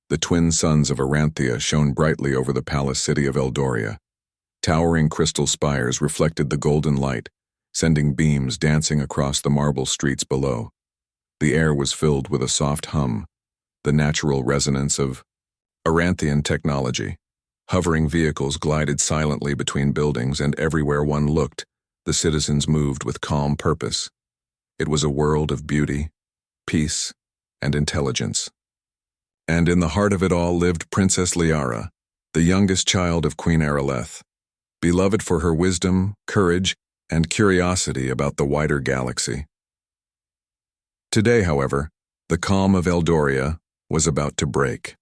The twin suns of Aranthia shone brightly over the palace city of Eldoria. Towering crystal spires reflected the golden light, sending beams dancing across the marble streets below. The air was filled with a soft hum, the natural resonance of Aranthian technology. Hovering vehicles glided silently between buildings, and everywhere one looked, the citizens moved with calm purpose. It was a world of beauty, peace, and intelligence. And in the heart of it all lived Princess Liara, the youngest child of Queen Araleth, beloved for her wisdom, courage, and curiosity about the wider galaxy. Today, however, the calm of Eldoria was about to break.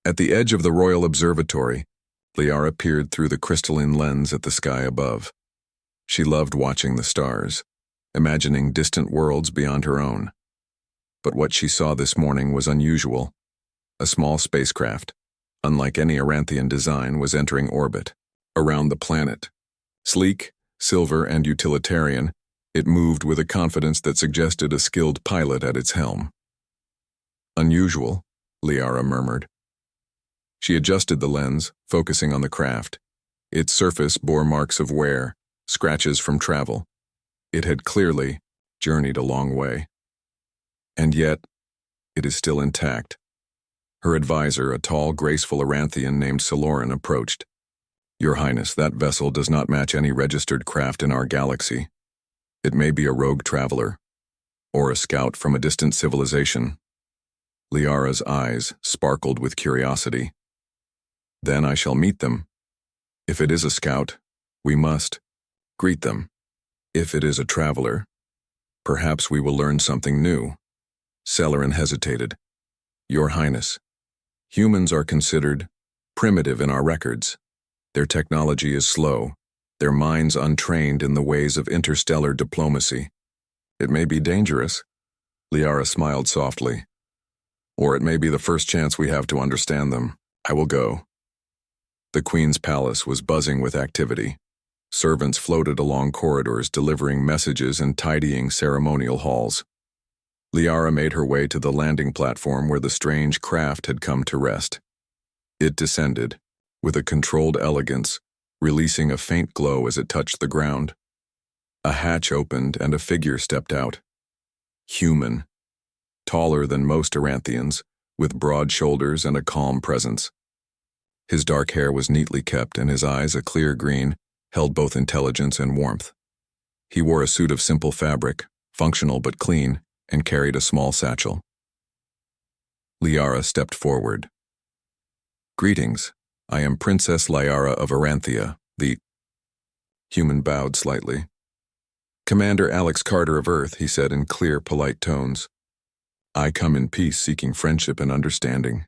At the edge of the Royal Observatory, Liara peered through the crystalline lens at the sky above. She loved watching the stars, imagining distant worlds beyond her own. But what she saw this morning was unusual. A small spacecraft, unlike any Aranthian design, was entering orbit around the planet. Sleek, silver, and utilitarian, it moved with a confidence that suggested a skilled pilot at its helm. Unusual, Liara murmured. She adjusted the lens, focusing on the craft. Its surface bore marks of wear, scratches from travel. It had clearly journeyed a long way. And yet, it is still intact. Her advisor, a tall, graceful Aranthian named Siloran, approached. "Your Highness, that vessel does not match any registered craft in our galaxy. It may be a rogue traveler, or a scout from a distant civilization." Liara's eyes sparkled with curiosity. "Then I shall meet them. If it is a scout, we must greet them. If it is a traveler, perhaps we will learn something new." Siloran hesitated. "Your Highness, humans are considered primitive in our records. Their technology is slow, their minds untrained in the ways of interstellar diplomacy. It may be dangerous." Liara smiled softly. "Or it may be the first chance we have to understand them. I will go." The Queen's palace was buzzing with activity. Servants floated along corridors, delivering messages and tidying ceremonial halls. Liara made her way to the landing platform where the strange craft had come to rest. It descended, with a controlled elegance, releasing a faint glow as it touched the ground. A hatch opened and a figure stepped out. Human. Taller than most Aranthians, with broad shoulders and a calm presence. His dark hair was neatly kept, and his eyes, a clear green, held both intelligence and warmth. He wore a suit of simple fabric, functional but clean, and carried a small satchel. Liara stepped forward. "Greetings. I am Princess Liara of Aranthia, the..." Human bowed slightly. "Commander Alex Carter of Earth," he said in clear, polite tones. "I come in peace, seeking friendship and understanding."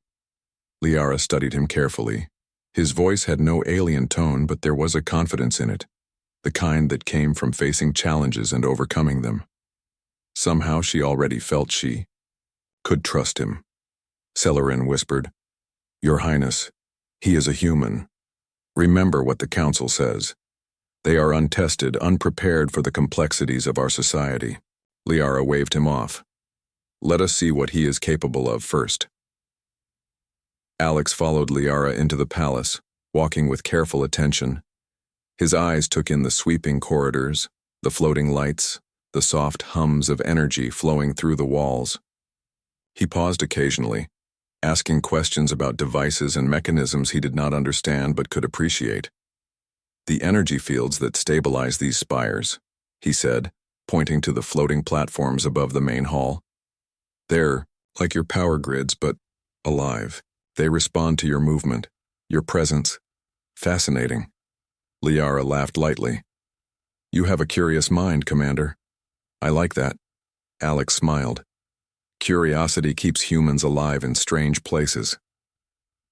Liara studied him carefully. His voice had no alien tone, but there was a confidence in it, the kind that came from facing challenges and overcoming them. Somehow she already felt she could trust him. Siloran whispered, "Your Highness, he is a human. Remember what the Council says. They are untested, unprepared for the complexities of our society." Liara waved him off. "Let us see what he is capable of first." Alex followed Liara into the palace, walking with careful attention. His eyes took in the sweeping corridors, the floating lights, the soft hums of energy flowing through the walls. He paused occasionally, asking questions about devices and mechanisms he did not understand but could appreciate. "The energy fields that stabilize these spires," he said, pointing to the floating platforms above the main hall. "They're like your power grids, but alive. They respond to your movement, your presence. Fascinating." Liara laughed lightly. "You have a curious mind, Commander." "I like that." Alex smiled. "Curiosity keeps humans alive in strange places."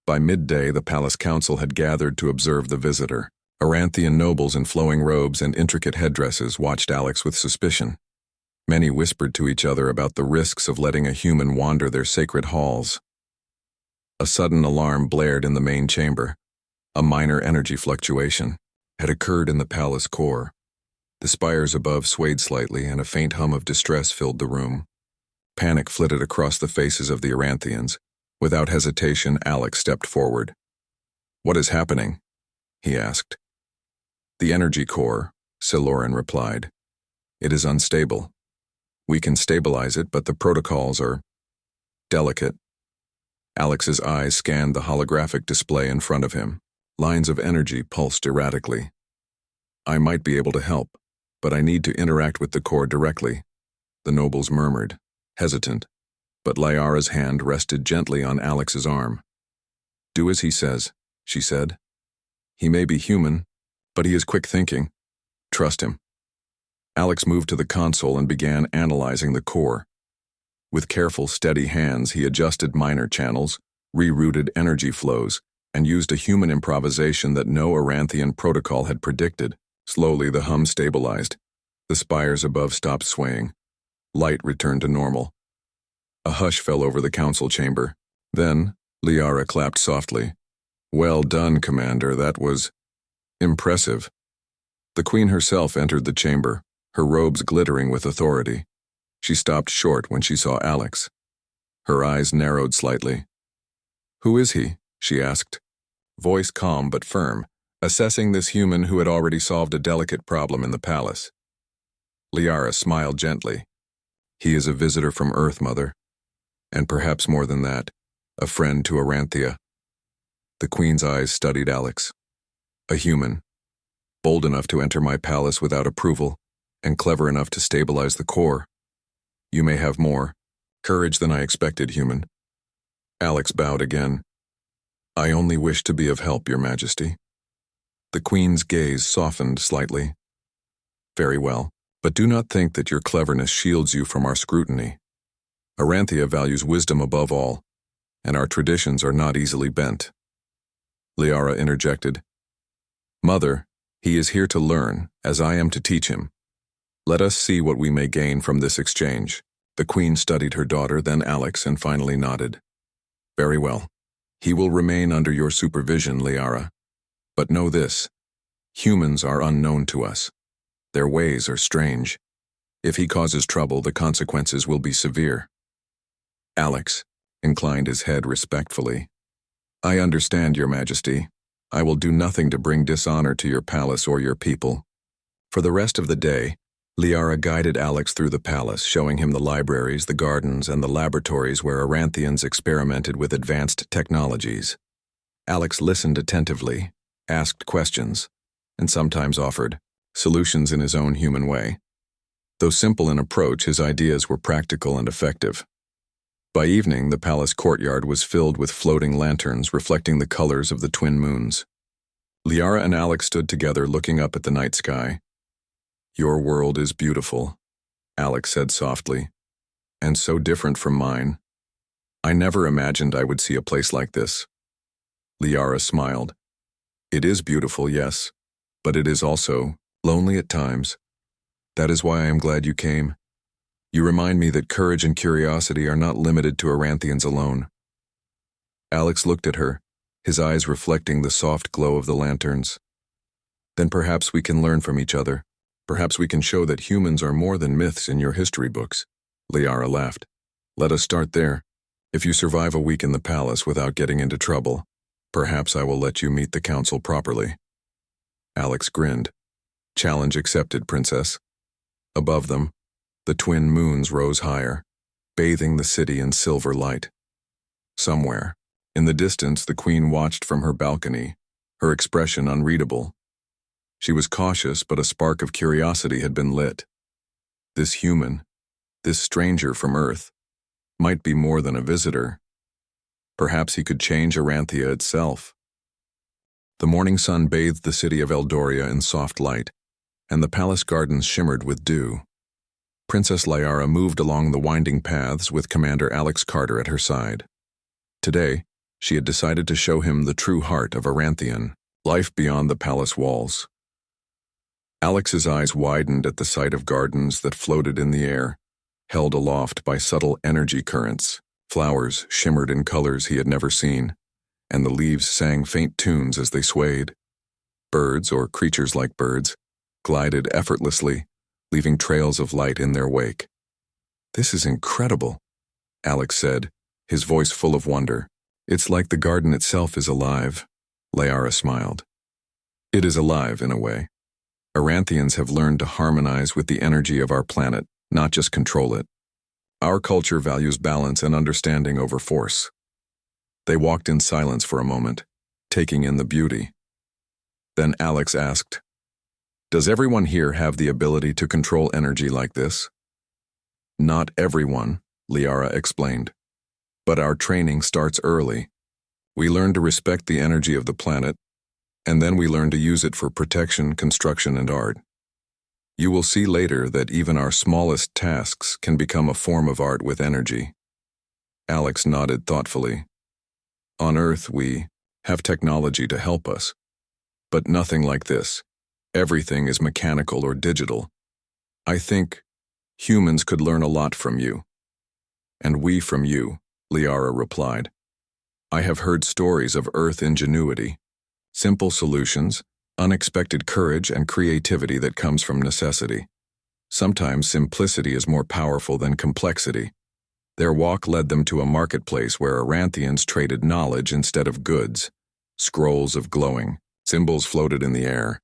By midday, the Palace Council had gathered to observe the visitor. Aranthian nobles in flowing robes and intricate headdresses watched Alex with suspicion. Many whispered to each other about the risks of letting a human wander their sacred halls. A sudden alarm blared in the main chamber. A minor energy fluctuation had occurred in the palace core. The spires above swayed slightly, and a faint hum of distress filled the room. Panic flitted across the faces of the Aranthians. Without hesitation, Alex stepped forward. "What is happening?" he asked. "The energy core," Siloran replied. "It is unstable. We can stabilize it, but the protocols are delicate." Alex's eyes scanned the holographic display in front of him. Lines of energy pulsed erratically. "I might be able to help, but I need to interact with the core directly," the nobles murmured, hesitant, but Liara's hand rested gently on Alex's arm. "Do as he says," she said. "He may be human, but he is quick thinking. Trust him." Alex moved to the console and began analyzing the core. With careful, steady hands, he adjusted minor channels, rerouted energy flows, and used a human improvisation that no Aranthian protocol had predicted. Slowly, the hum stabilized. The spires above stopped swaying. Light returned to normal. A hush fell over the council chamber. Then, Liara clapped softly. "Well done, Commander. That was impressive." The Queen herself entered the chamber, her robes glittering with authority. She stopped short when she saw Alex. Her eyes narrowed slightly. "Who is he?" she asked, voice calm but firm, assessing this human who had already solved a delicate problem in the palace. Liara smiled gently. "He is a visitor from Earth, Mother. And perhaps more than that, a friend to Aranthia." The Queen's eyes studied Alex. "A human, bold enough to enter my palace without approval, and clever enough to stabilize the core. You may have more courage than I expected, human." Alex bowed again. "I only wish to be of help, Your Majesty." The Queen's gaze softened slightly. "Very well, but do not think that your cleverness shields you from our scrutiny. Aranthia values wisdom above all, and our traditions are not easily bent." Liara interjected. "Mother, he is here to learn, as I am to teach him. Let us see what we may gain from this exchange." The Queen studied her daughter, then Alex, and finally nodded. "Very well. He will remain under your supervision, Liara. But know this, humans are unknown to us. Their ways are strange. If he causes trouble, the consequences will be severe." Alex inclined his head respectfully. "I understand, Your Majesty. I will do nothing to bring dishonor to your palace or your people." For the rest of the day, Liara guided Alex through the palace, showing him the libraries, the gardens, and the laboratories where Aranthians experimented with advanced technologies. Alex listened attentively, asked questions, and sometimes offered solutions in his own human way. Though simple in approach, his ideas were practical and effective. By evening, the palace courtyard was filled with floating lanterns reflecting the colors of the twin moons. Liara and Alex stood together looking up at the night sky. "Your world is beautiful," Alex said softly, "and so different from mine. I never imagined I would see a place like this." Liara smiled. "It is beautiful, yes, but it is also lonely at times. That is why I am glad you came. You remind me that courage and curiosity are not limited to Aranthians alone." Alex looked at her, his eyes reflecting the soft glow of the lanterns. "Then perhaps we can learn from each other. Perhaps we can show that humans are more than myths in your history books." Liara laughed. "Let us start there. If you survive a week in the palace without getting into trouble, perhaps I will let you meet the council properly." Alex grinned. "Challenge accepted, Princess." Above them, the twin moons rose higher, bathing the city in silver light. Somewhere, in the distance, the Queen watched from her balcony, her expression unreadable. She was cautious, but a spark of curiosity had been lit. This human, this stranger from Earth, might be more than a visitor. Perhaps he could change Aranthia itself. The morning sun bathed the city of Eldoria in soft light, and the palace gardens shimmered with dew. Princess Liara moved along the winding paths with Commander Alex Carter at her side. Today, she had decided to show him the true heart of Aranthian, life beyond the palace walls. Alex's eyes widened at the sight of gardens that floated in the air, held aloft by subtle energy currents. Flowers shimmered in colors he had never seen, and the leaves sang faint tunes as they swayed. Birds, or creatures like birds, glided effortlessly, leaving trails of light in their wake. "This is incredible," Alex said, his voice full of wonder. It's like the garden itself is alive. Liara smiled. It is alive, in a way. Aranthians have learned to harmonize with the energy of our planet, not just control it. Our culture values balance and understanding over force. They walked in silence for a moment, taking in the beauty. Then Alex asked, "Does everyone here have the ability to control energy like this?" "Not everyone," Liara explained. "But our training starts early. We learn to respect the energy of the planet, and then we learn to use it for protection, construction, and art. You will see later that even our smallest tasks can become a form of art with energy." Alex nodded thoughtfully. "On Earth, we have technology to help us. But nothing like this. Everything is mechanical or digital. I think humans could learn a lot from you." "And we from you," Liara replied. "I have heard stories of Earth ingenuity. Simple solutions, unexpected courage and creativity that comes from necessity. Sometimes simplicity is more powerful than complexity." Their walk led them to a marketplace where Aranthians traded knowledge instead of goods. Scrolls of glowing, symbols floated in the air,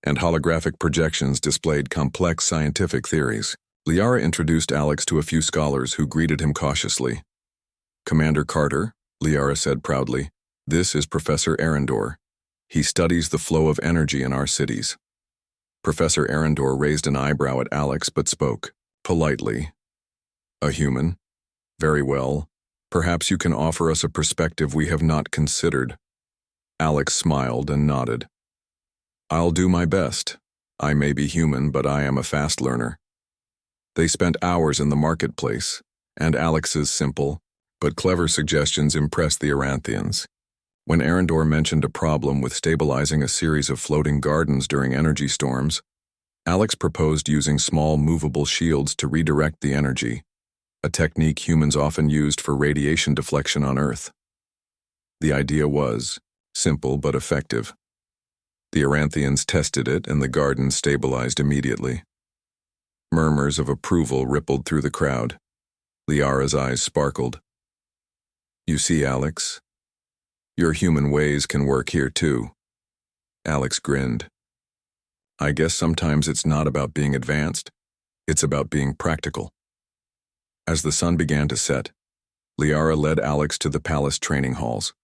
and holographic projections displayed complex scientific theories. Liara introduced Alex to a few scholars who greeted him cautiously. "Commander Carter," Liara said proudly, "this is Professor Arendor. He studies the flow of energy in our cities." Professor Arendor raised an eyebrow at Alex but spoke, politely. "A human? Very well. Perhaps you can offer us a perspective we have not considered." Alex smiled and nodded. "I'll do my best. I may be human, but I am a fast learner." They spent hours in the marketplace, and Alex's simple but clever suggestions impressed the Aranthians. When Arendor mentioned a problem with stabilizing a series of floating gardens during energy storms, Alex proposed using small movable shields to redirect the energy, a technique humans often used for radiation deflection on Earth. The idea was simple but effective. The Aranthians tested it and the garden stabilized immediately. Murmurs of approval rippled through the crowd. Liara's eyes sparkled. "You see, Alex? Your human ways can work here too." Alex grinned. "I guess sometimes it's not about being advanced, it's about being practical." As the sun began to set, Liara led Alex to the palace training halls.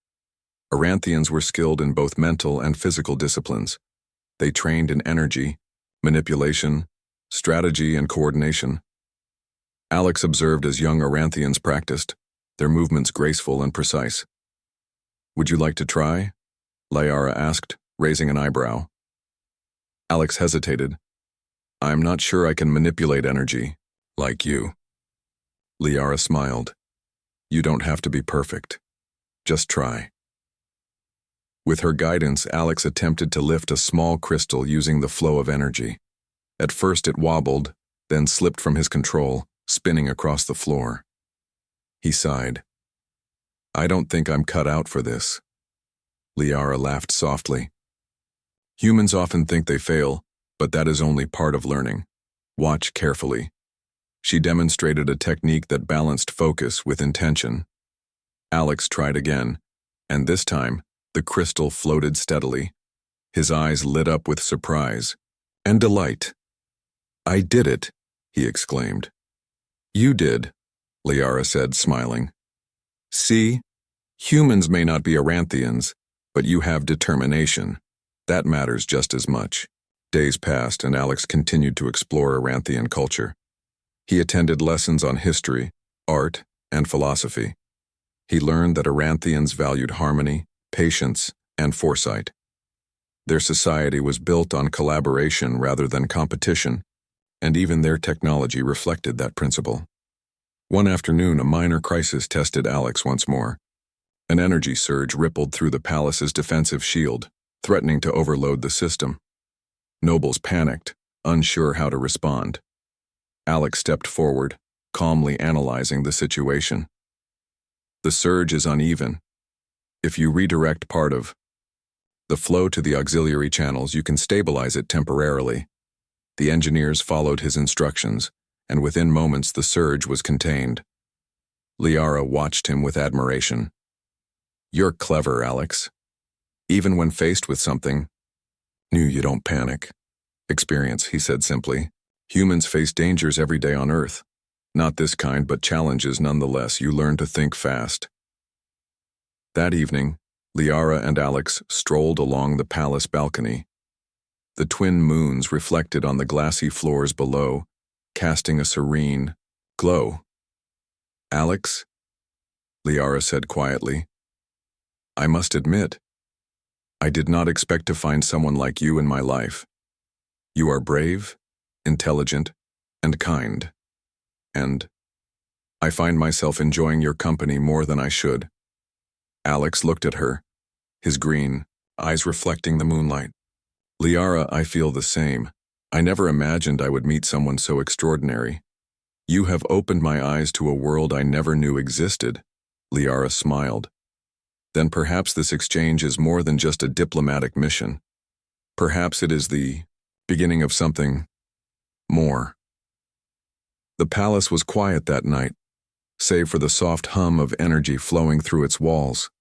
Aranthians were skilled in both mental and physical disciplines. They trained in energy, manipulation, strategy, and coordination. Alex observed as young Aranthians practiced, their movements graceful and precise. "Would you like to try?" Liara asked, raising an eyebrow. Alex hesitated. "I'm not sure I can manipulate energy, like you." Liara smiled. "You don't have to be perfect. Just try." With her guidance, Alex attempted to lift a small crystal using the flow of energy. At first it wobbled, then slipped from his control, spinning across the floor. He sighed. "I don't think I'm cut out for this." Liara laughed softly. "Humans often think they fail, but that is only part of learning. Watch carefully." She demonstrated a technique that balanced focus with intention. Alex tried again, and this time, the crystal floated steadily. His eyes lit up with surprise and delight. "I did it," he exclaimed. "You did," Liara said, smiling. "See? Humans may not be Aranthians, but you have determination. That matters just as much." Days passed, and Alex continued to explore Aranthian culture. He attended lessons on history, art, and philosophy. He learned that Aranthians valued harmony, patience, and foresight. Their society was built on collaboration rather than competition, and even their technology reflected that principle. One afternoon, a minor crisis tested Alex once more. An energy surge rippled through the palace's defensive shield, threatening to overload the system. Nobles panicked, unsure how to respond. Alex stepped forward, calmly analyzing the situation. "The surge is uneven. If you redirect part of the flow to the auxiliary channels, you can stabilize it temporarily." The engineers followed his instructions, and within moments the surge was contained. Liara watched him with admiration. "You're clever, Alex. Even when faced with something new, you don't panic." "Experience," he said simply. "Humans face dangers every day on Earth. Not this kind, but challenges nonetheless. You learn to think fast." That evening, Liara and Alex strolled along the palace balcony. The twin moons reflected on the glassy floors below, casting a serene glow. "Alex," Liara said quietly, "I must admit, I did not expect to find someone like you in my life. You are brave, intelligent, and kind. And I find myself enjoying your company more than I should." Alex looked at her, his green eyes reflecting the moonlight. "Liara, I feel the same. I never imagined I would meet someone so extraordinary. You have opened my eyes to a world I never knew existed." Liara smiled. "Then perhaps this exchange is more than just a diplomatic mission. Perhaps it is the beginning of something more." The palace was quiet that night, save for the soft hum of energy flowing through its walls.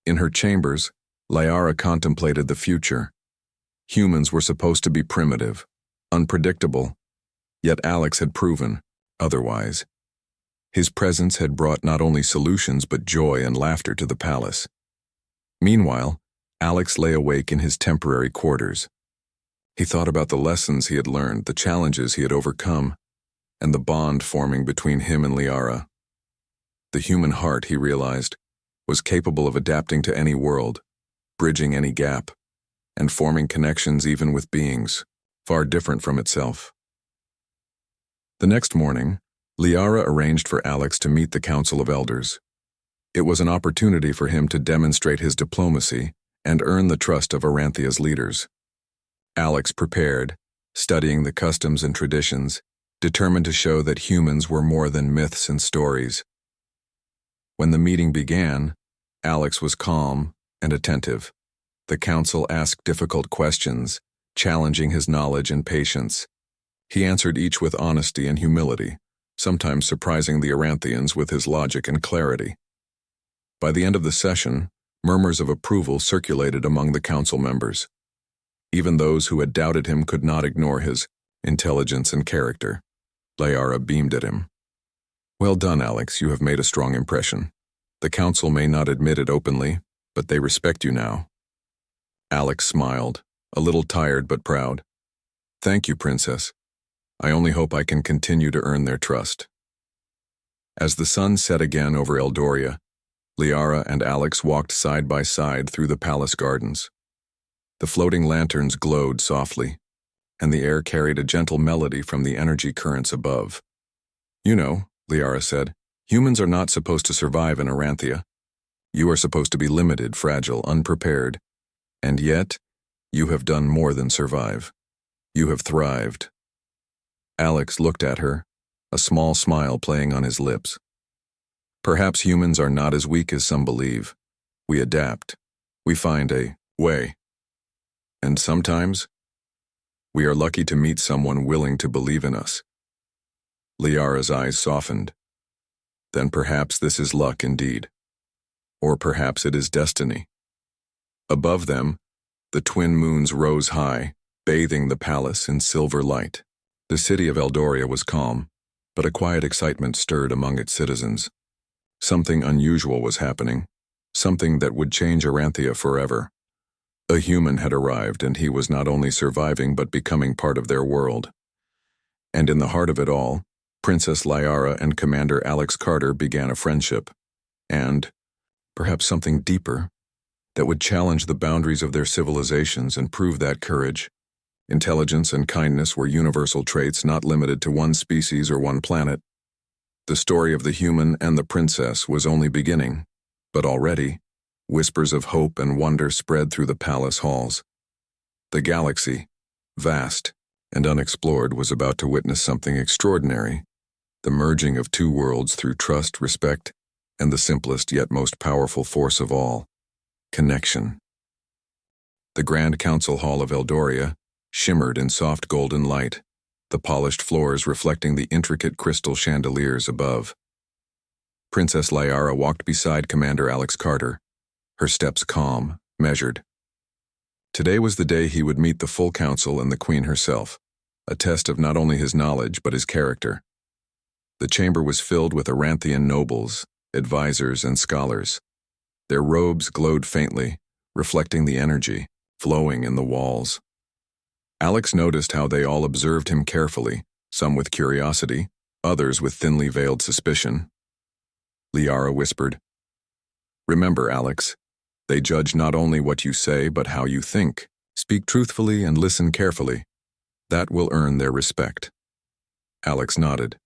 In her chambers, Liara contemplated the future. Humans were supposed to be primitive, unpredictable, yet Alex had proven otherwise. His presence had brought not only solutions but joy and laughter to the palace. Meanwhile, Alex lay awake in his temporary quarters. He thought about the lessons he had learned, the challenges he had overcome, and the bond forming between him and Liara. The human heart, he realized, was capable of adapting to any world, bridging any gap, and forming connections even with beings far different from itself. The next morning, Liara arranged for Alex to meet the Council of Elders. It was an opportunity for him to demonstrate his diplomacy and earn the trust of Aranthia's leaders. Alex prepared, studying the customs and traditions, determined to show that humans were more than myths and stories. When the meeting began, Alex was calm and attentive. The council asked difficult questions, challenging his knowledge and patience. He answered each with honesty and humility, sometimes surprising the Aranthians with his logic and clarity. By the end of the session, murmurs of approval circulated among the council members. Even those who had doubted him could not ignore his intelligence and character. Liara beamed at him. "Well done, Alex, you have made a strong impression. The council may not admit it openly, but they respect you now." Alex smiled, a little tired but proud. "Thank you, Princess. I only hope I can continue to earn their trust." As the sun set again over Eldoria, Liara and Alex walked side by side through the palace gardens. The floating lanterns glowed softly, and the air carried a gentle melody from the energy currents above. "You know," Liara said, "humans are not supposed to survive in Aranthia. You are supposed to be limited, fragile, unprepared. And yet, you have done more than survive. You have thrived." Alex looked at her, a small smile playing on his lips. "Perhaps humans are not as weak as some believe. We adapt. We find a way. And sometimes, we are lucky to meet someone willing to believe in us." Liara's eyes softened. "Then perhaps this is luck indeed. Or perhaps it is destiny." Above them, the twin moons rose high, bathing the palace in silver light. The city of Eldoria was calm, but a quiet excitement stirred among its citizens. Something unusual was happening, something that would change Aranthia forever. A human had arrived, and he was not only surviving but becoming part of their world. And in the heart of it all, Princess Liara and Commander Alex Carter began a friendship, and perhaps something deeper, that would challenge the boundaries of their civilizations and prove that courage, intelligence, and kindness were universal traits not limited to one species or one planet. The story of the human and the princess was only beginning, but already, whispers of hope and wonder spread through the palace halls. The galaxy, vast and unexplored, was about to witness something extraordinary, the merging of two worlds through trust, respect, and the simplest yet most powerful force of all, connection. The Grand Council Hall of Eldoria shimmered in soft golden light, the polished floors reflecting the intricate crystal chandeliers above. Princess Liara walked beside Commander Alex Carter, her steps calm, measured. Today was the day he would meet the full council and the Queen herself, a test of not only his knowledge but his character. The chamber was filled with Aranthian nobles, advisors, and scholars. Their robes glowed faintly, reflecting the energy flowing in the walls. Alex noticed how they all observed him carefully, some with curiosity, others with thinly veiled suspicion. Liara whispered, "Remember, Alex, they judge not only what you say but how you think. Speak truthfully and listen carefully. That will earn their respect." Alex nodded.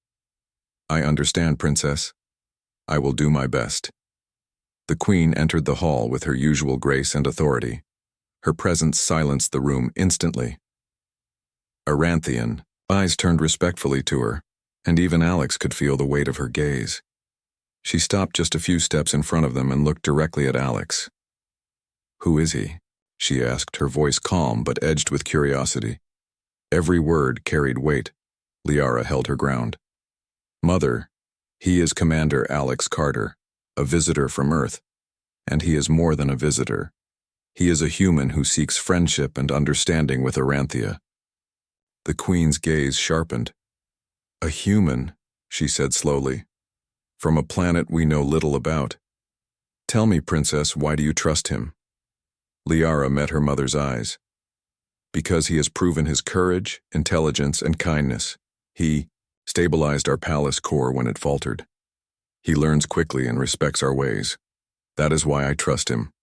"I understand, Princess. I will do my best." The Queen entered the hall with her usual grace and authority. Her presence silenced the room instantly. Aranthian eyes turned respectfully to her, and even Alex could feel the weight of her gaze. She stopped just a few steps in front of them and looked directly at Alex. "Who is he?" she asked, her voice calm but edged with curiosity. Every word carried weight. Liara held her ground. "Mother, he is Commander Alex Carter, a visitor from Earth. And he is more than a visitor. He is a human who seeks friendship and understanding with Aranthia." The Queen's gaze sharpened. "A human," she said slowly, "from a planet we know little about. Tell me, Princess, why do you trust him?" Liara met her mother's eyes. "Because he has proven his courage, intelligence, and kindness. He stabilized our palace core when it faltered. He learns quickly and respects our ways. That is why I trust him."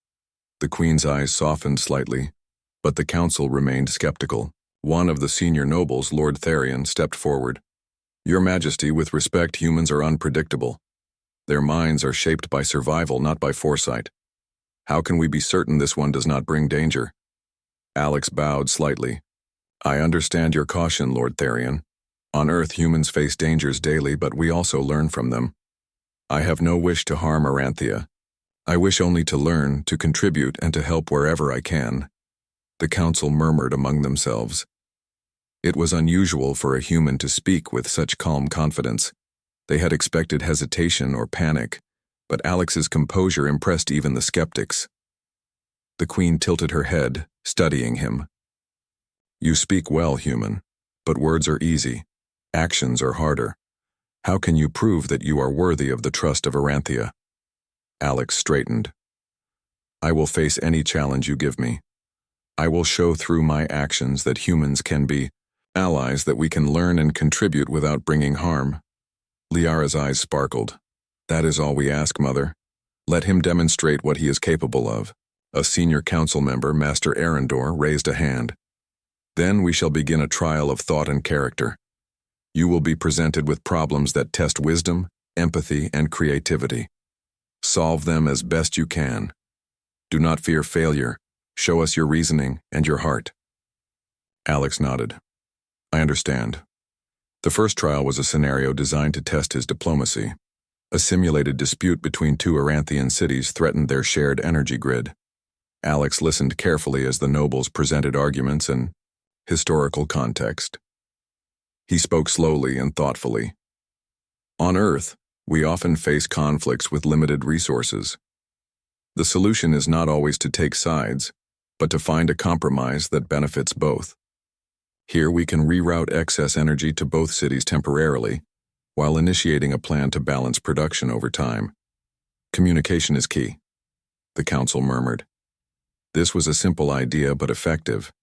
The Queen's eyes softened slightly, but the council remained skeptical. One of the senior nobles, Lord Therion, stepped forward. "Your Majesty, with respect, humans are unpredictable. Their minds are shaped by survival, not by foresight. How can we be certain this one does not bring danger?" Alex bowed slightly. "I understand your caution, Lord Therion. On Earth, humans face dangers daily, but we also learn from them. I have no wish to harm Aranthia. I wish only to learn, to contribute, and to help wherever I can." The council murmured among themselves. It was unusual for a human to speak with such calm confidence. They had expected hesitation or panic, but Alex's composure impressed even the skeptics. The Queen tilted her head, studying him. "You speak well, human, but words are easy. Actions are harder. How can you prove that you are worthy of the trust of Aranthia?" Alex straightened. "I will face any challenge you give me. I will show through my actions that humans can be allies, that we can learn and contribute without bringing harm." Liara's eyes sparkled. "That is all we ask, Mother. Let him demonstrate what he is capable of." A senior council member, Master Arendor, raised a hand. "Then we shall begin a trial of thought and character. You will be presented with problems that test wisdom, empathy, and creativity. Solve them as best you can. Do not fear failure. Show us your reasoning and your heart." Alex nodded. "I understand." The first trial was a scenario designed to test his diplomacy. A simulated dispute between two Aranthian cities threatened their shared energy grid. Alex listened carefully as the nobles presented arguments and historical context. He spoke slowly and thoughtfully. "On Earth, we often face conflicts with limited resources. The solution is not always to take sides, but to find a compromise that benefits both. Here we can reroute excess energy to both cities temporarily, while initiating a plan to balance production over time. Communication is key," the council murmured. This was a simple idea but effective.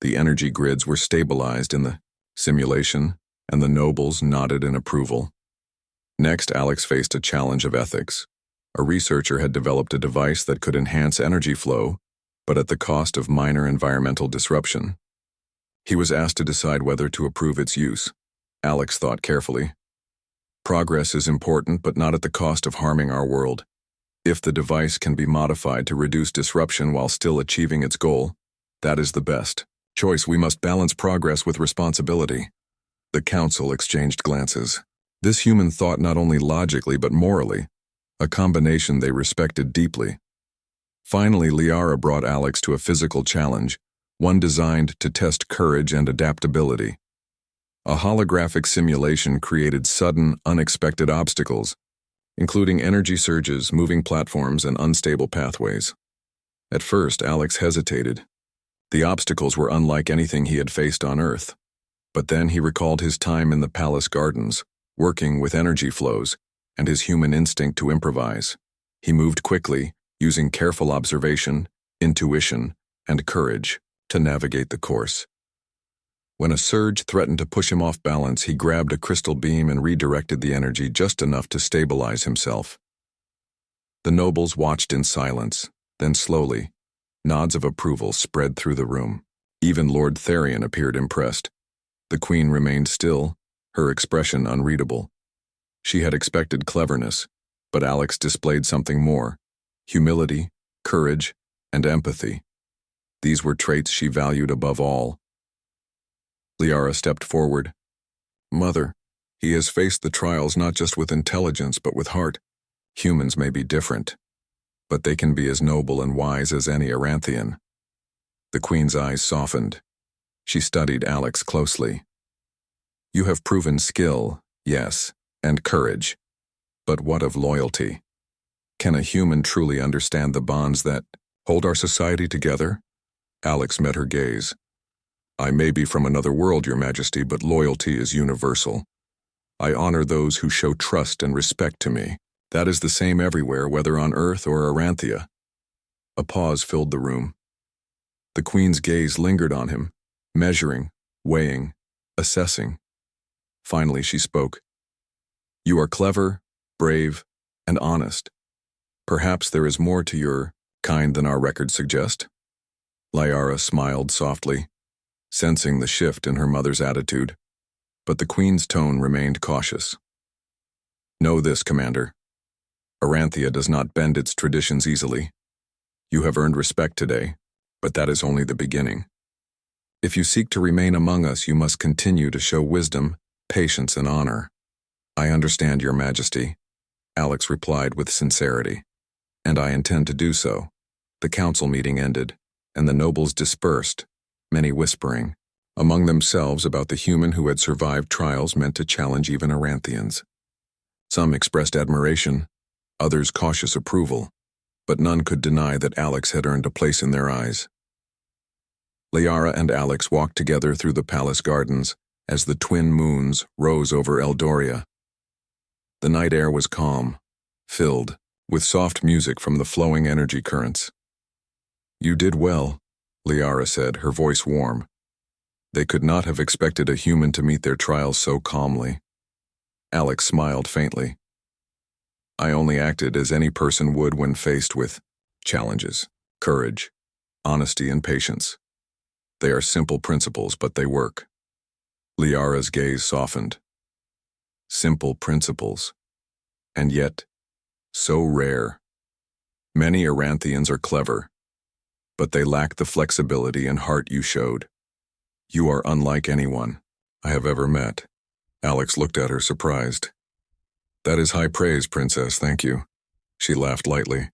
The energy grids were stabilized in the simulation, and the nobles nodded in approval. Next, Alex faced a challenge of ethics. A researcher had developed a device that could enhance energy flow, but at the cost of minor environmental disruption. He was asked to decide whether to approve its use. Alex thought carefully. "Progress is important, but not at the cost of harming our world. If the device can be modified to reduce disruption while still achieving its goal, that is the best choice. We must balance progress with responsibility." The council exchanged glances. This human thought not only logically but morally, a combination they respected deeply. Finally, Liara brought Alex to a physical challenge, one designed to test courage and adaptability. A holographic simulation created sudden, unexpected obstacles. including energy surges, moving platforms, and unstable pathways. At first, Alex hesitated. The obstacles were unlike anything he had faced on Earth. But then he recalled his time in the palace gardens, working with energy flows, and his human instinct to improvise. He moved quickly, using careful observation, intuition, and courage to navigate the course. When a surge threatened to push him off balance, he grabbed a crystal beam and redirected the energy just enough to stabilize himself. The nobles watched in silence, then slowly, nods of approval spread through the room. Even Lord Therion appeared impressed. The queen remained still, her expression unreadable. She had expected cleverness, but Alex displayed something more: humility, courage, and empathy. These were traits she valued above all. Liara stepped forward. "Mother, he has faced the trials not just with intelligence but with heart. Humans may be different, but they can be as noble and wise as any Aranthian." The queen's eyes softened. She studied Alex closely. "You have proven skill, yes, and courage. But what of loyalty? Can a human truly understand the bonds that hold our society together?" Alex met her gaze. "I may be from another world, Your Majesty, but loyalty is universal. I honor those who show trust and respect to me. That is the same everywhere, whether on Earth or Aranthia." A pause filled the room. The queen's gaze lingered on him, measuring, weighing, assessing. Finally she spoke. "You are clever, brave, and honest. Perhaps there is more to your kind than our records suggest." Liara smiled softly, sensing the shift in her mother's attitude, but the queen's tone remained cautious. "Know this, Commander. Aranthia does not bend its traditions easily. You have earned respect today, but that is only the beginning. If you seek to remain among us, you must continue to show wisdom, patience, and honor." "I understand, Your Majesty," Alex replied with sincerity. "And I intend to do so." The council meeting ended, and the nobles dispersed, many whispering among themselves about the human who had survived trials meant to challenge even Aranthians. Some expressed admiration, others cautious approval, but none could deny that Alex had earned a place in their eyes. Liara and Alex walked together through the palace gardens as the twin moons rose over Eldoria. The night air was calm, filled with soft music from the flowing energy currents. "You did well," Liara said, her voice warm. They could not have expected a human to meet their trials so calmly. Alex smiled faintly. "I only acted as any person would when faced with challenges, courage, honesty, and patience. They are simple principles, but they work." Liara's gaze softened. Simple principles, and yet so rare. Many Aranthians are clever, but they lack the flexibility and heart you showed. You are unlike anyone I have ever met." Alex looked at her surprised. "That is high praise, Princess, thank you." She laughed lightly.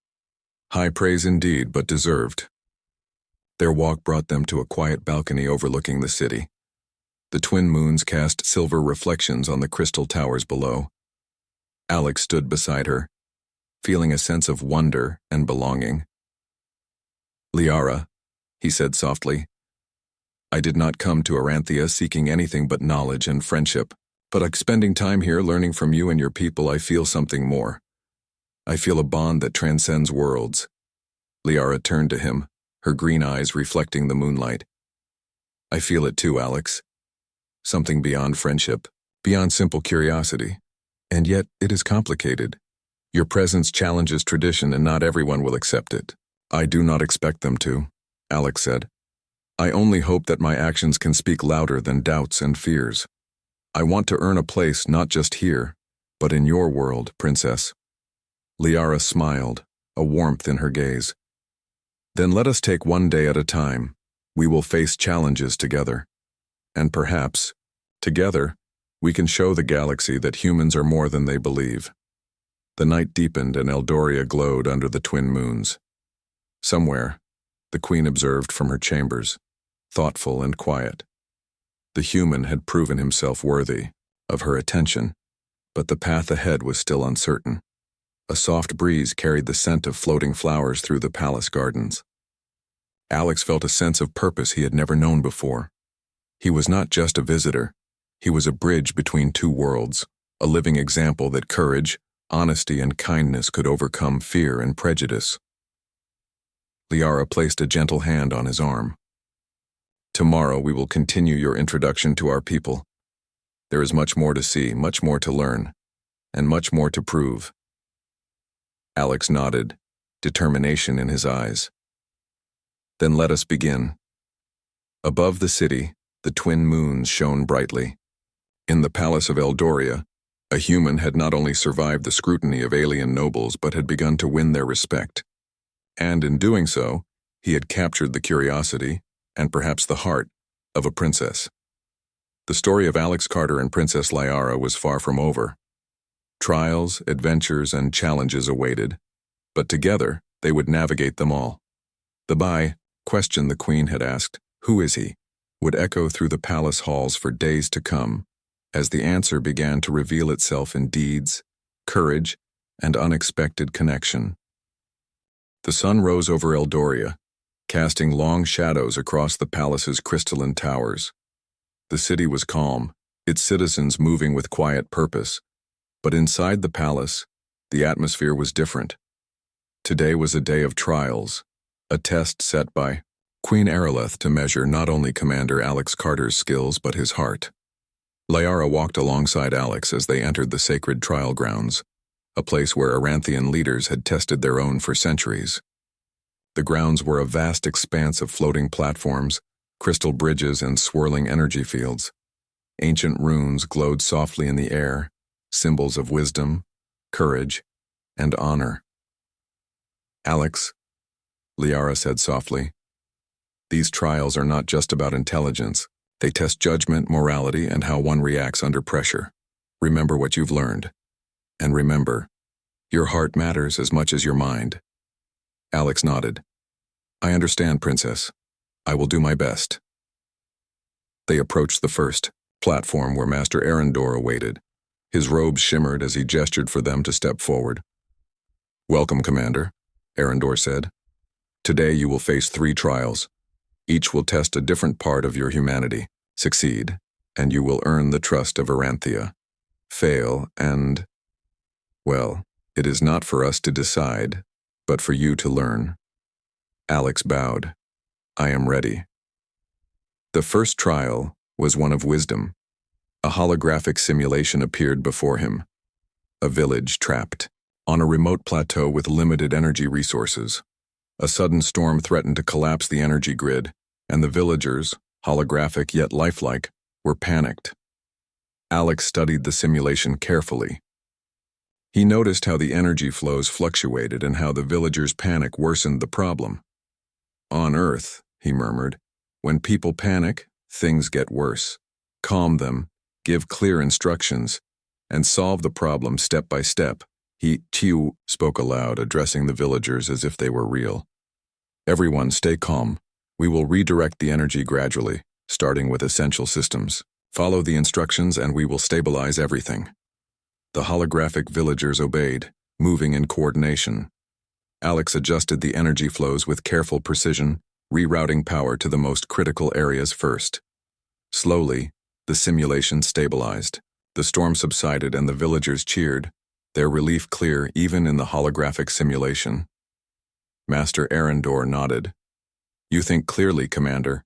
"High praise indeed, but deserved." Their walk brought them to a quiet balcony overlooking the city. The twin moons cast silver reflections on the crystal towers below. Alex stood beside her, feeling a sense of wonder and belonging. "Liara," he said softly, "I did not come to Aranthia seeking anything but knowledge and friendship, but spending time here learning from you and your people, I feel something more. I feel a bond that transcends worlds." Liara turned to him, her green eyes reflecting the moonlight. "I feel it too, Alex. Something beyond friendship, beyond simple curiosity. And yet it is complicated. Your presence challenges tradition and not everyone will accept it." "I do not expect them to," Alex said. "I only hope that my actions can speak louder than doubts and fears. I want to earn a place not just here, but in your world, Princess." Liara smiled, a warmth in her gaze. "Then let us take one day at a time. We will face challenges together. And perhaps, together, we can show the galaxy that humans are more than they believe." The night deepened and Eldoria glowed under the twin moons. Somewhere, the queen observed from her chambers, thoughtful and quiet. The human had proven himself worthy of her attention, but the path ahead was still uncertain. A soft breeze carried the scent of floating flowers through the palace gardens. Alex felt a sense of purpose he had never known before. He was not just a visitor. He was a bridge between two worlds, a living example that courage, honesty, and kindness could overcome fear and prejudice. Liara placed a gentle hand on his arm. Tomorrow we will continue your introduction to our people. There is much more to see, much more to learn, and much more to prove. Alex nodded, determination in his eyes. Then let us begin. Above the city, the twin moons shone brightly. In the palace of Eldoria, a human had not only survived the scrutiny of alien nobles but had begun to win their respect. And in doing so, he had captured the curiosity, and perhaps the heart, of a princess. The story of Alex Carter and Princess Liara was far from over. Trials, adventures, and challenges awaited, but together they would navigate them all. The question the queen had asked, "Who is he?" would echo through the palace halls for days to come, as the answer began to reveal itself in deeds, courage, and unexpected connection. The sun rose over Eldoria, casting long shadows across the palace's crystalline towers. The city was calm, its citizens moving with quiet purpose, but inside the palace, the atmosphere was different. Today was a day of trials, a test set by Queen Aerolith to measure not only Commander Alex Carter's skills but his heart. Liara walked alongside Alex as they entered the sacred trial grounds, a place where Aranthian leaders had tested their own for centuries. The grounds were a vast expanse of floating platforms, crystal bridges, and swirling energy fields. Ancient runes glowed softly in the air, symbols of wisdom, courage, and honor. "Alex," Liara said softly, "these trials are not just about intelligence. They test judgment, morality, and how one reacts under pressure. Remember what you've learned. And remember, your heart matters as much as your mind." Alex nodded. "I understand, Princess. I will do my best." They approached the first platform where Master Arendor awaited. His robes shimmered as he gestured for them to step forward. "Welcome, Commander," Arendor said. "Today you will face 3 trials. Each will test a different part of your humanity. Succeed, and you will earn the trust of Aranthia. Fail, and, well, it is not for us to decide, but for you to learn." Alex bowed. "I am ready." The first trial was one of wisdom. A holographic simulation appeared before him. A village trapped on a remote plateau with limited energy resources. A sudden storm threatened to collapse the energy grid, and the villagers, holographic yet lifelike, were panicked. Alex studied the simulation carefully. He noticed how the energy flows fluctuated and how the villagers' panic worsened the problem. "On Earth," he murmured, "when people panic, things get worse. Calm them, give clear instructions, and solve the problem step by step." Tiu spoke aloud, addressing the villagers as if they were real. "Everyone stay calm. We will redirect the energy gradually, starting with essential systems. Follow the instructions and we will stabilize everything." The holographic villagers obeyed, moving in coordination. Alex adjusted the energy flows with careful precision, rerouting power to the most critical areas first. Slowly, the simulation stabilized. The storm subsided and the villagers cheered, their relief clear even in the holographic simulation. Master Arendor nodded. "You think clearly, Commander.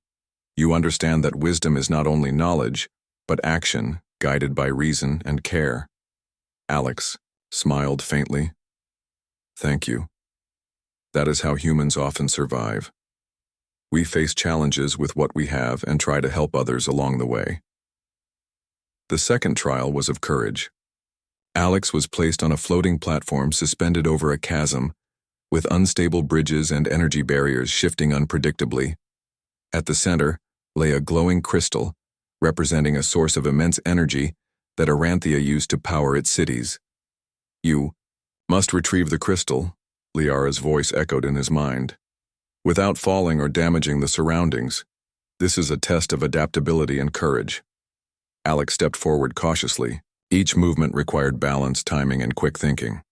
You understand that wisdom is not only knowledge, but action, guided by reason and care." Alex smiled faintly. "Thank you. That is how humans often survive. We face challenges with what we have and try to help others along the way." The second trial was of courage. Alex was placed on a floating platform suspended over a chasm, with unstable bridges and energy barriers shifting unpredictably. At the center lay a glowing crystal, representing a source of immense energy that Aranthia used to power its cities. "You must retrieve the crystal," Liara's voice echoed in his mind, "without falling or damaging the surroundings. This is a test of adaptability and courage." Alex stepped forward cautiously. Each movement required balance, timing, and quick thinking.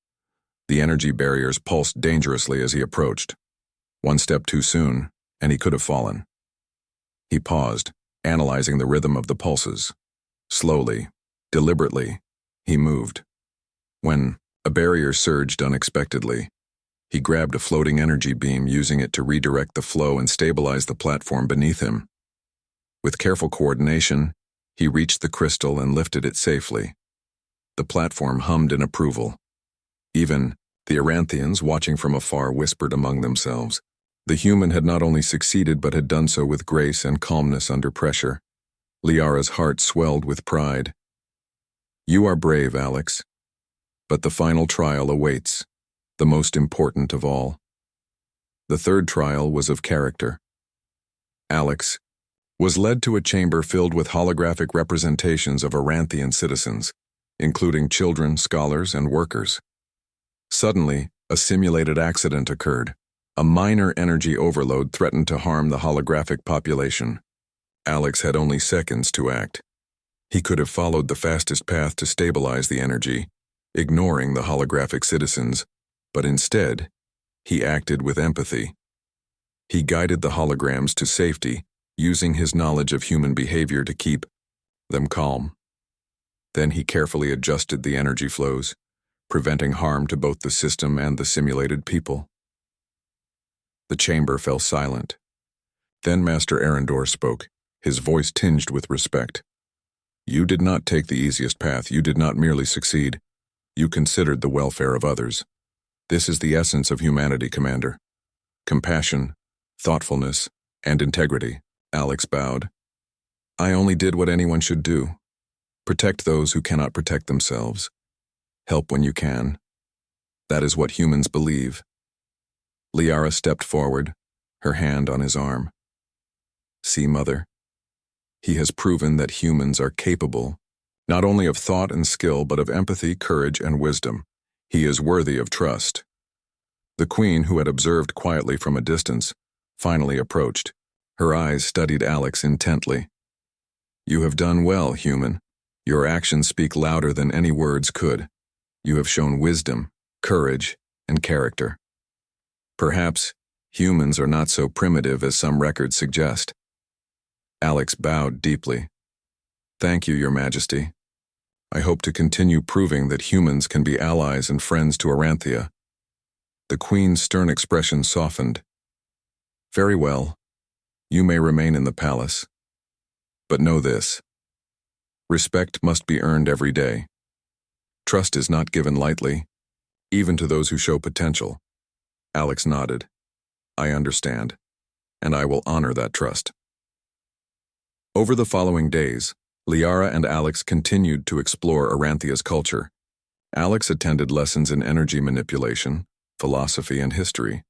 The energy barriers pulsed dangerously as he approached. One step too soon, and he could have fallen. He paused, analyzing the rhythm of the pulses. Slowly, deliberately, he moved. When a barrier surged unexpectedly, he grabbed a floating energy beam, using it to redirect the flow and stabilize the platform beneath him. With careful coordination, he reached the crystal and lifted it safely. The platform hummed in approval. Even the Aranthians, watching from afar, whispered among themselves. The human had not only succeeded but had done so with grace and calmness under pressure. Liara's heart swelled with pride. "You are brave, Alex. But the final trial awaits, the most important of all." The third trial was of character. Alex was led to a chamber filled with holographic representations of Aranthian citizens, including children, scholars, and workers. Suddenly, a simulated accident occurred. A minor energy overload threatened to harm the holographic population. Alex had only seconds to act. He could have followed the fastest path to stabilize the energy, ignoring the holographic citizens, but instead, he acted with empathy. He guided the holograms to safety, using his knowledge of human behavior to keep them calm. Then he carefully adjusted the energy flows, preventing harm to both the system and the simulated people. The chamber fell silent. Then Master Arendor spoke, his voice tinged with respect. "You did not take the easiest path. You did not merely succeed. You considered the welfare of others. This is the essence of humanity, Commander. Compassion, thoughtfulness, and integrity." Alex bowed. "I only did what anyone should do. Protect those who cannot protect themselves. Help when you can. That is what humans believe." Liara stepped forward, her hand on his arm. "See, Mother? He has proven that humans are capable, not only of thought and skill, but of empathy, courage, and wisdom. He is worthy of trust." The Queen, who had observed quietly from a distance, finally approached. Her eyes studied Alex intently. "You have done well, human. Your actions speak louder than any words could. You have shown wisdom, courage, and character. Perhaps humans are not so primitive as some records suggest." Alex bowed deeply. "Thank you, Your Majesty. I hope to continue proving that humans can be allies and friends to Aranthia." The Queen's stern expression softened. "Very well. You may remain in the palace. But know this. Respect must be earned every day. Trust is not given lightly, even to those who show potential." Alex nodded. "I understand, and I will honor that trust." Over the following days, Liara and Alex continued to explore Aranthia's culture. Alex attended lessons in energy manipulation, philosophy, and history.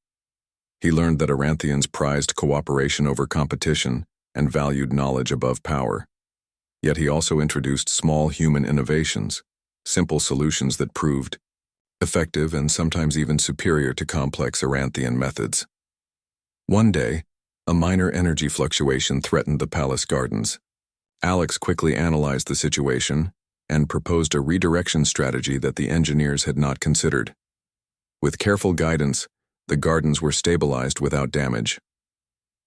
He learned that Aranthians prized cooperation over competition and valued knowledge above power. Yet he also introduced small human innovations, simple solutions that proved effective and sometimes even superior to complex Aranthian methods. One day, a minor energy fluctuation threatened the palace gardens. Alex quickly analyzed the situation and proposed a redirection strategy that the engineers had not considered. With careful guidance, the gardens were stabilized without damage.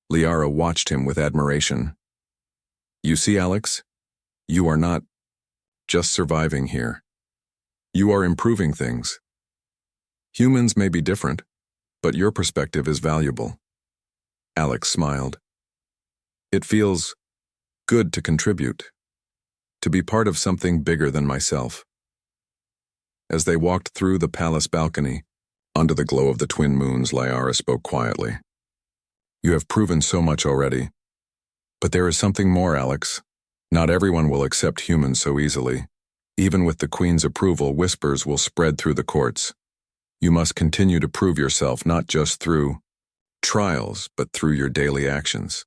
Liara watched him with admiration. "You see, Alex? You are not just surviving here. You are improving things. Humans may be different, but your perspective is valuable." Alex smiled. "It feels good to contribute, to be part of something bigger than myself." As they walked through the palace balcony, under the glow of the twin moons, Liara spoke quietly. "You have proven so much already. But there is something more, Alex. Not everyone will accept humans so easily. Even with the Queen's approval, whispers will spread through the courts. You must continue to prove yourself, not just through trials, but through your daily actions."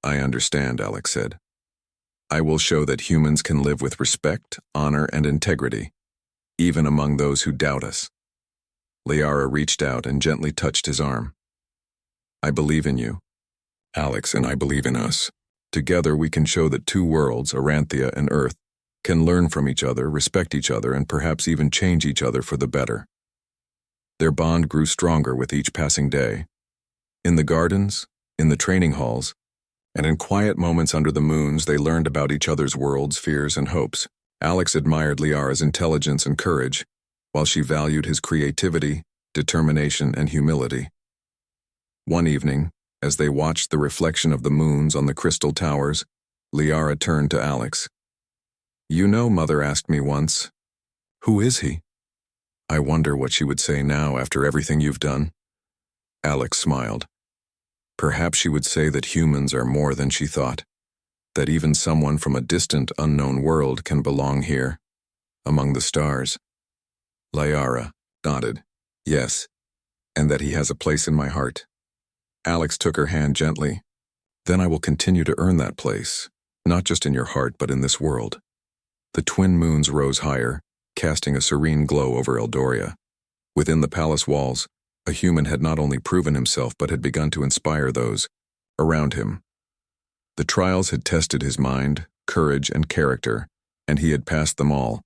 "I understand," Alex said. "I will show that humans can live with respect, honor, and integrity, even among those who doubt us." Liara reached out and gently touched his arm. "I believe in you, Alex, and I believe in us. Together we can show that two worlds, Aranthia and Earth, can learn from each other, respect each other, and perhaps even change each other for the better." Their bond grew stronger with each passing day. In the gardens, in the training halls, and in quiet moments under the moons, they learned about each other's worlds, fears, and hopes. Alex admired Liara's intelligence and courage, while she valued his creativity, determination, and humility. One evening, as they watched the reflection of the moons on the crystal towers, Liara turned to Alex. "You know, Mother asked me once, 'Who is he?' I wonder what she would say now after everything you've done." Alex smiled. Perhaps she would say that humans are more than she thought, that even someone from a distant, unknown world can belong here, among the stars. Liara nodded, "Yes, and that he has a place in my heart." Alex took her hand gently. "Then I will continue to earn that place, not just in your heart but in this world." The twin moons rose higher, casting a serene glow over Eldoria. Within the palace walls, a human had not only proven himself but had begun to inspire those around him. The trials had tested his mind, courage, and character, and he had passed them all.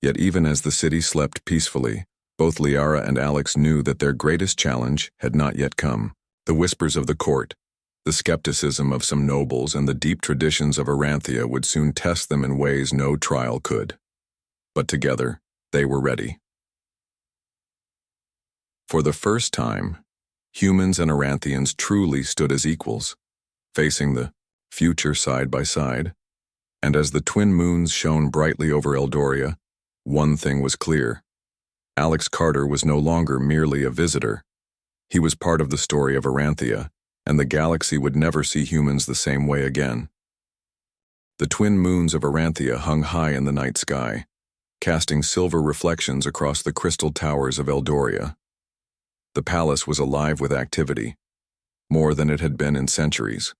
Yet even as the city slept peacefully, both Liara and Alex knew that their greatest challenge had not yet come. The whispers of the court, the skepticism of some nobles, and the deep traditions of Aranthia would soon test them in ways no trial could. But together, they were ready. For the first time, humans and Aranthians truly stood as equals, facing the future side by side. And as the twin moons shone brightly over Eldoria, one thing was clear. Alex Carter was no longer merely a visitor. He was part of the story of Aranthia, and the galaxy would never see humans the same way again. The twin moons of Aranthia hung high in the night sky, casting silver reflections across the crystal towers of Eldoria. The palace was alive with activity, more than it had been in centuries.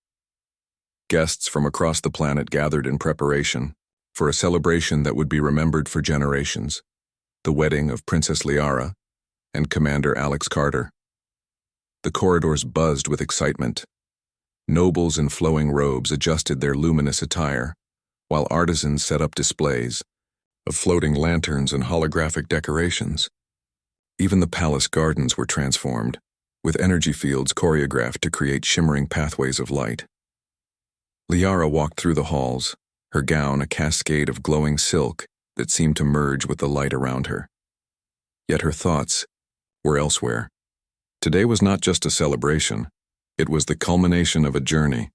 Guests from across the planet gathered in preparation for a celebration that would be remembered for generations, the wedding of Princess Liara and Commander Alex Carter. The corridors buzzed with excitement. Nobles in flowing robes adjusted their luminous attire, while artisans set up displays of floating lanterns and holographic decorations. Even the palace gardens were transformed, with energy fields choreographed to create shimmering pathways of light. Liara walked through the halls, her gown a cascade of glowing silk that seemed to merge with the light around her. Yet her thoughts were elsewhere. Today was not just a celebration, it was the culmination of a journey,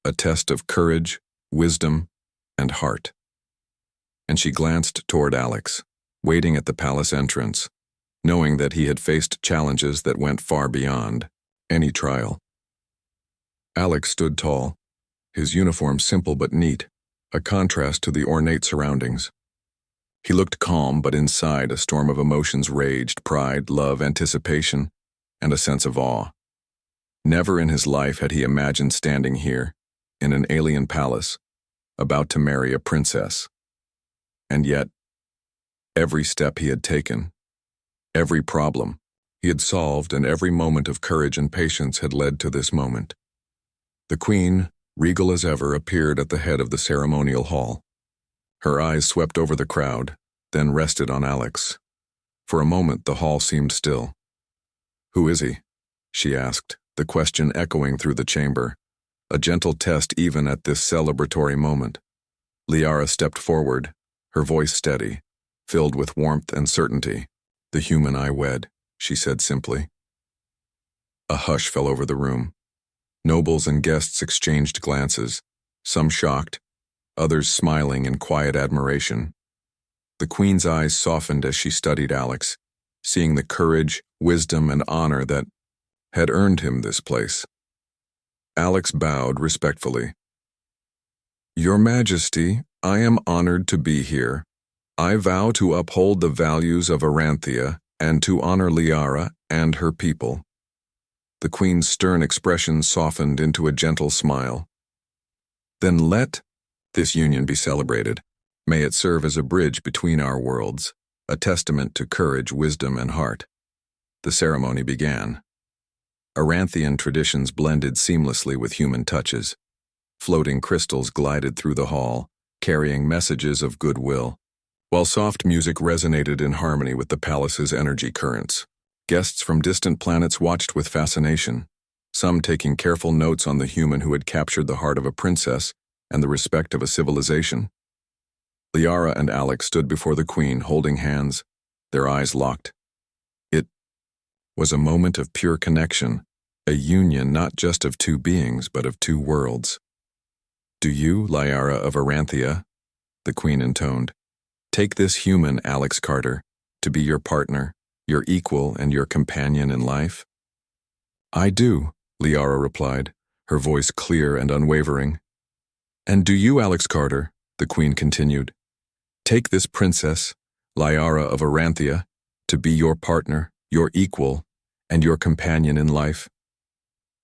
a test of courage, wisdom, and heart. And she glanced toward Alex, waiting at the palace entrance, knowing that he had faced challenges that went far beyond any trial. Alex stood tall, his uniform simple but neat, a contrast to the ornate surroundings. He looked calm, but inside a storm of emotions raged: pride, love, anticipation, and a sense of awe. Never in his life had he imagined standing here, in an alien palace, about to marry a princess. And yet, every step he had taken, every problem he had solved, and every moment of courage and patience had led to this moment. The queen, regal as ever, appeared at the head of the ceremonial hall. Her eyes swept over the crowd, then rested on Alex. For a moment, the hall seemed still. "Who is he?" she asked, the question echoing through the chamber, a gentle test even at this celebratory moment. Liara stepped forward, her voice steady, filled with warmth and certainty. "The human I wed," she said simply. A hush fell over the room. Nobles and guests exchanged glances, some shocked, others smiling in quiet admiration. The queen's eyes softened as she studied Alex, seeing the courage, wisdom, and honor that had earned him this place. Alex bowed respectfully. "Your Majesty, I am honored to be here. I vow to uphold the values of Aranthia and to honor Liara and her people." The queen's stern expression softened into a gentle smile. "Then let this union be celebrated. May it serve as a bridge between our worlds, a testament to courage, wisdom, and heart." The ceremony began. Aranthian traditions blended seamlessly with human touches. Floating crystals glided through the hall, carrying messages of goodwill, while soft music resonated in harmony with the palace's energy currents. Guests from distant planets watched with fascination, some taking careful notes on the human who had captured the heart of a princess and the respect of a civilization. Liara and Alex stood before the queen, holding hands, their eyes locked. It was a moment of pure connection, a union not just of two beings, but of two worlds. "Do you, Liara of Aranthia," the queen intoned, "take this human, Alex Carter, to be your partner, your equal and your companion in life?" "I do," Liara replied, her voice clear and unwavering. "And do you, Alex Carter," the queen continued, "take this princess, Liara of Aranthia, to be your partner, your equal, and your companion in life?"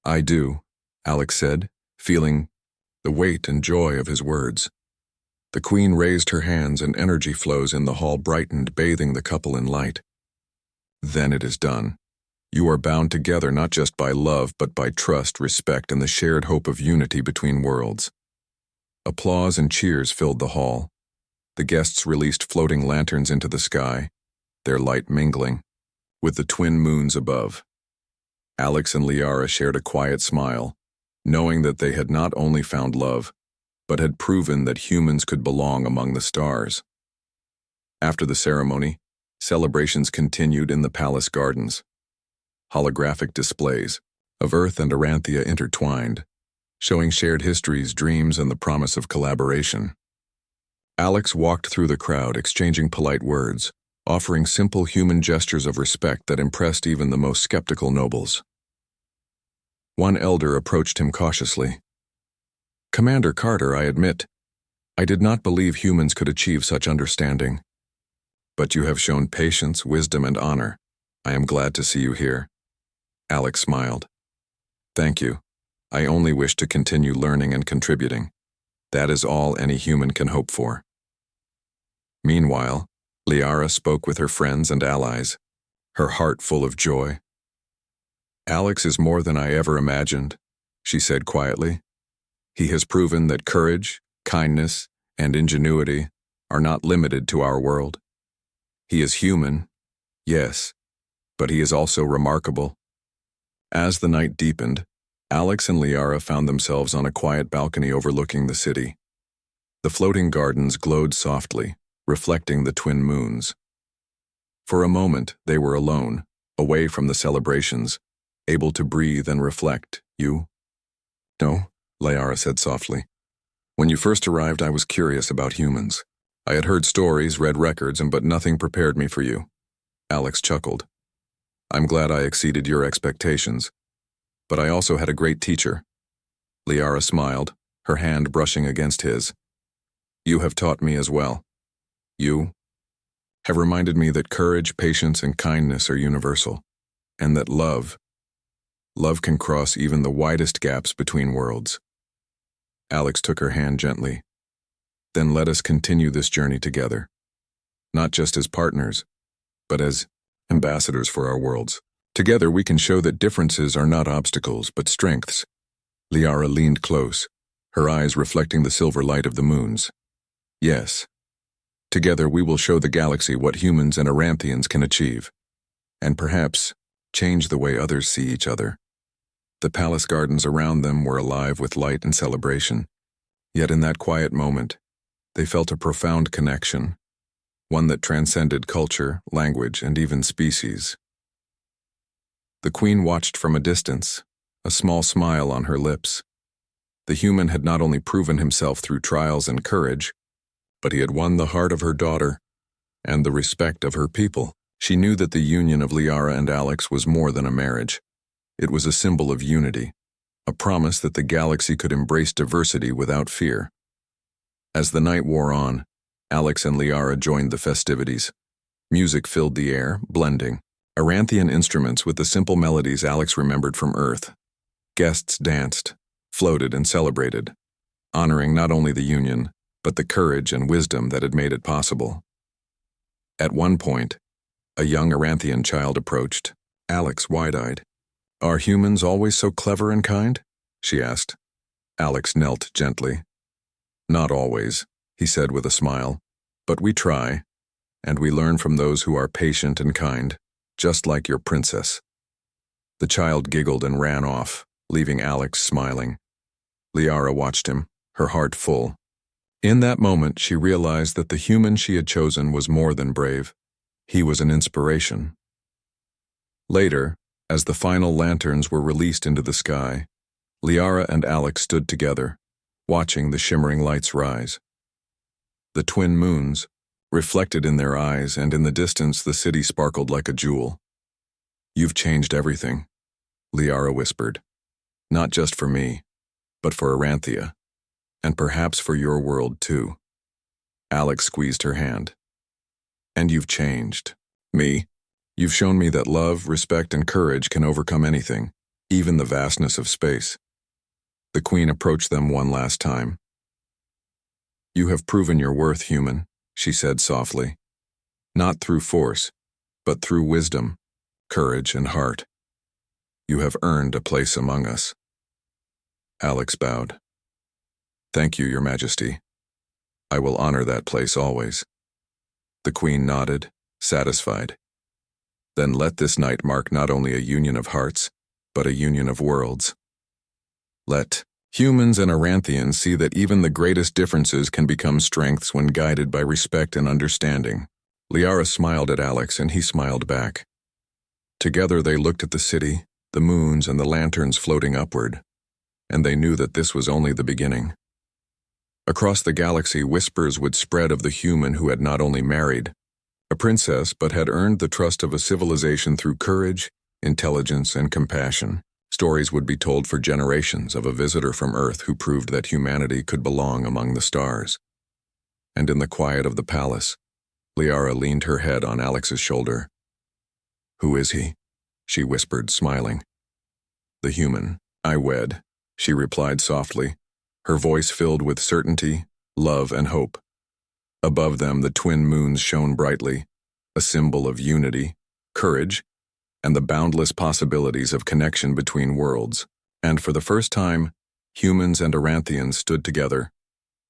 "I do," Alex said, feeling the weight and joy of his words. The queen raised her hands and energy flows in the hall brightened, bathing the couple in light. "Then it is done. You are bound together not just by love, but by trust, respect, and the shared hope of unity between worlds." Applause and cheers filled the hall. The guests released floating lanterns into the sky, their light mingling with the twin moons above. Alex and Liara shared a quiet smile, knowing that they had not only found love, but had proven that humans could belong among the stars. After the ceremony, celebrations continued in the palace gardens. Holographic displays of Earth and Aranthia intertwined, showing shared histories, dreams, and the promise of collaboration. Alex walked through the crowd, exchanging polite words, offering simple human gestures of respect that impressed even the most skeptical nobles. One elder approached him cautiously. "Commander Carter, I admit, I did not believe humans could achieve such understanding. But you have shown patience, wisdom, and honor. I am glad to see you here." Alex smiled. "Thank you. I only wish to continue learning and contributing. That is all any human can hope for." Meanwhile, Liara spoke with her friends and allies, her heart full of joy. "Alex is more than I ever imagined," she said quietly. "He has proven that courage, kindness, and ingenuity are not limited to our world. He is human, yes, but he is also remarkable." As the night deepened, Alex and Liara found themselves on a quiet balcony overlooking the city. The floating gardens glowed softly, reflecting the twin moons. For a moment, they were alone, away from the celebrations, able to breathe and reflect. "You?" "No," Liara said softly. "When you first arrived, I was curious about humans. I had heard stories, read records, but nothing prepared me for you." Alex chuckled. "I'm glad I exceeded your expectations. But I also had a great teacher." Liara smiled, her hand brushing against his. "You have taught me as well. You have reminded me that courage, patience, and kindness are universal, and that love can cross even the widest gaps between worlds." Alex took her hand gently. "Then let us continue this journey together, not just as partners, but as ambassadors for our worlds. Together we can show that differences are not obstacles, but strengths." Liara leaned close, her eyes reflecting the silver light of the moons. "Yes. Together we will show the galaxy what humans and Aranthians can achieve, and perhaps change the way others see each other." The palace gardens around them were alive with light and celebration, yet in that quiet moment, they felt a profound connection, one that transcended culture, language, and even species. The queen watched from a distance, a small smile on her lips. The human had not only proven himself through trials and courage, but he had won the heart of her daughter and the respect of her people. She knew that the union of Liara and Alex was more than a marriage. It was a symbol of unity, a promise that the galaxy could embrace diversity without fear. As the night wore on, Alex and Liara joined the festivities. Music filled the air, blending Aranthian instruments with the simple melodies Alex remembered from Earth. Guests danced, floated, and celebrated, honoring not only the union, but the courage and wisdom that had made it possible. At one point, a young Aranthian child approached, Alex wide-eyed. "Are humans always so clever and kind?" she asked. Alex knelt gently. "Not always," he said with a smile, "but we try, and we learn from those who are patient and kind, just like your princess." The child giggled and ran off, leaving Alex smiling. Liara watched him, her heart full. In that moment, she realized that the human she had chosen was more than brave. He was an inspiration. Later, as the final lanterns were released into the sky, Liara and Alex stood together, watching the shimmering lights rise. The twin moons, reflected in their eyes, and in the distance the city sparkled like a jewel. "You've changed everything," Liara whispered. "Not just for me, but for Aranthia, and perhaps for your world too." Alex squeezed her hand. "And you've changed. Me. You've shown me that love, respect, and courage can overcome anything, even the vastness of space." The Queen approached them one last time. "You have proven your worth, human," she said softly. "Not through force, but through wisdom, courage, and heart. You have earned a place among us." Alex bowed. "Thank you, Your Majesty. I will honor that place always." The Queen nodded, satisfied. "Then let this night mark not only a union of hearts, but a union of worlds. Let humans and Aranthians see that even the greatest differences can become strengths when guided by respect and understanding." Liara smiled at Alex, and he smiled back. Together they looked at the city, the moons, and the lanterns floating upward, and they knew that this was only the beginning. Across the galaxy, whispers would spread of the human who had not only married a princess, but had earned the trust of a civilization through courage, intelligence, and compassion. Stories would be told for generations of a visitor from Earth who proved that humanity could belong among the stars. And in the quiet of the palace, Liara leaned her head on Alex's shoulder. "Who is he?" she whispered, smiling. "The human I wed," she replied softly, her voice filled with certainty, love, and hope. Above them, the twin moons shone brightly, a symbol of unity, courage, and the boundless possibilities of connection between worlds. And for the first time, humans and Aranthians stood together,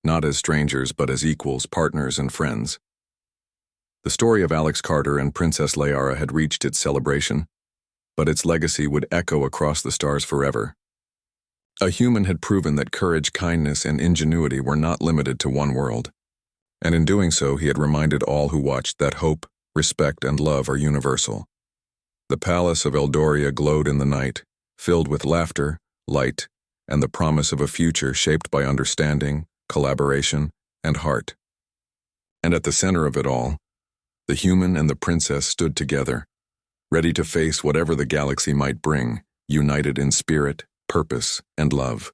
not as strangers but as equals, partners, and friends. The story of Alex Carter and Princess Liara had reached its celebration, but its legacy would echo across the stars forever. A human had proven that courage, kindness, and ingenuity were not limited to one world. And in doing so, he had reminded all who watched that hope, respect, and love are universal. The palace of Eldoria glowed in the night, filled with laughter, light, and the promise of a future shaped by understanding, collaboration, and heart. And at the center of it all, the human and the princess stood together, ready to face whatever the galaxy might bring, united in spirit, purpose, and love.